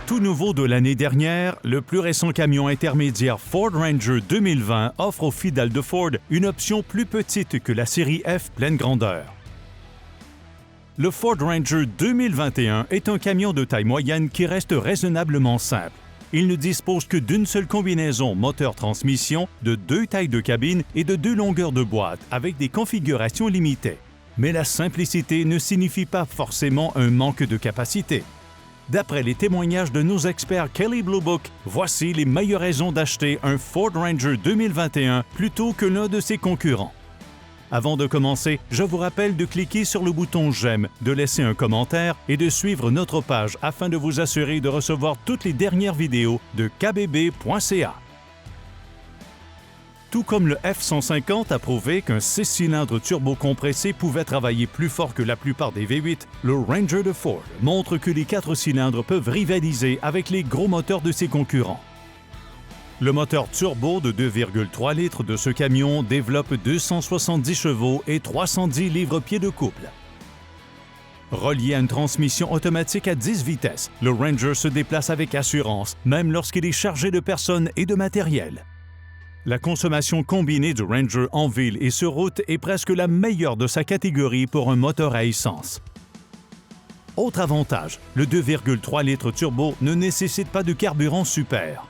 Tout nouveau de l'année dernière, le plus récent camion intermédiaire Ford Ranger 2020 offre aux fidèles de Ford une option plus petite que la série F pleine grandeur. Le Ford Ranger 2021 est un camion de taille moyenne qui reste raisonnablement simple. Il ne dispose que d'une seule combinaison moteur-transmission, de 2 tailles de cabine et de 2 longueurs de boîte avec des configurations limitées. Mais la simplicité ne signifie pas forcément un manque de capacité. D'après les témoignages de nos experts Kelley Blue Book, voici les meilleures raisons d'acheter un Ford Ranger 2021 plutôt que l'un de ses concurrents. Avant de commencer, je vous rappelle de cliquer sur le bouton « J'aime », de laisser un commentaire et de suivre notre page afin de vous assurer de recevoir toutes les dernières vidéos de kbb.ca. Tout comme le F-150 a prouvé qu'un 6 cylindres turbo-compressé pouvait travailler plus fort que la plupart des V8, le Ranger de Ford montre que les 4 cylindres peuvent rivaliser avec les gros moteurs de ses concurrents. Le moteur turbo de 2,3 litres de ce camion développe 270 chevaux et 310 livres-pieds de couple. Relié à une transmission automatique à 10 vitesses, le Ranger se déplace avec assurance, même lorsqu'il est chargé de personnes et de matériel. La consommation combinée du Ranger en ville et sur route est presque la meilleure de sa catégorie pour un moteur à essence. Autre avantage, le 2,3 litres turbo ne nécessite pas de carburant super.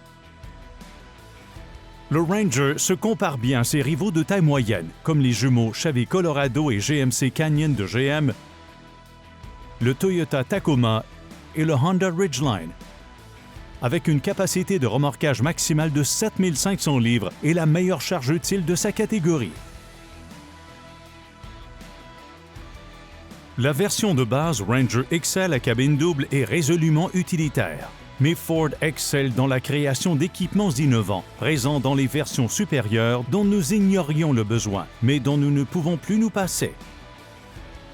Le Ranger se compare bien à ses rivaux de taille moyenne, comme les jumeaux Chevy Colorado et GMC Canyon de GM, le Toyota Tacoma et le Honda Ridgeline, avec une capacité de remorquage maximale de 7500 livres et la meilleure charge utile de sa catégorie. La version de base Ranger XL à cabine double est résolument utilitaire. Mais Ford excelle dans la création d'équipements innovants, présents dans les versions supérieures dont nous ignorions le besoin, mais dont nous ne pouvons plus nous passer.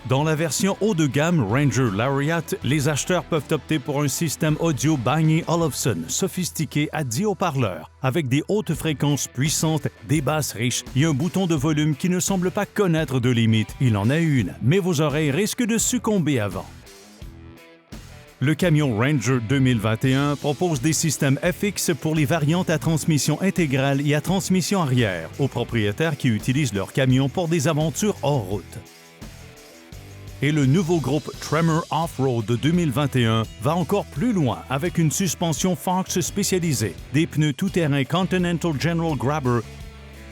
Dans la version haut de gamme Ranger Lariat, les acheteurs peuvent opter pour un système audio Bang & Olufsen sophistiqué à 10 haut-parleurs, avec des hautes fréquences puissantes, des basses riches et un bouton de volume qui ne semble pas connaître de limite. Il en a une, mais vos oreilles risquent de succomber avant. Le camion Ranger 2021 propose des systèmes FX pour les variantes à transmission intégrale et à transmission arrière, aux propriétaires qui utilisent leur camion pour des aventures hors route. Et le nouveau groupe Tremor Off-Road de 2021 va encore plus loin avec une suspension Fox spécialisée, des pneus tout-terrain Continental General Grabber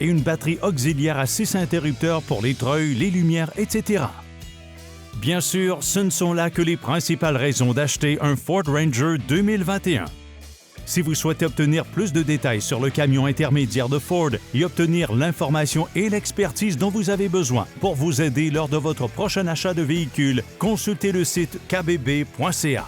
et une batterie auxiliaire à 6 interrupteurs pour les treuils, les lumières, etc. Bien sûr, ce ne sont là que les principales raisons d'acheter un Ford Ranger 2021. Si vous souhaitez obtenir plus de détails sur le camion intermédiaire de Ford et obtenir l'information et l'expertise dont vous avez besoin pour vous aider lors de votre prochain achat de véhicule, consultez le site kbb.ca.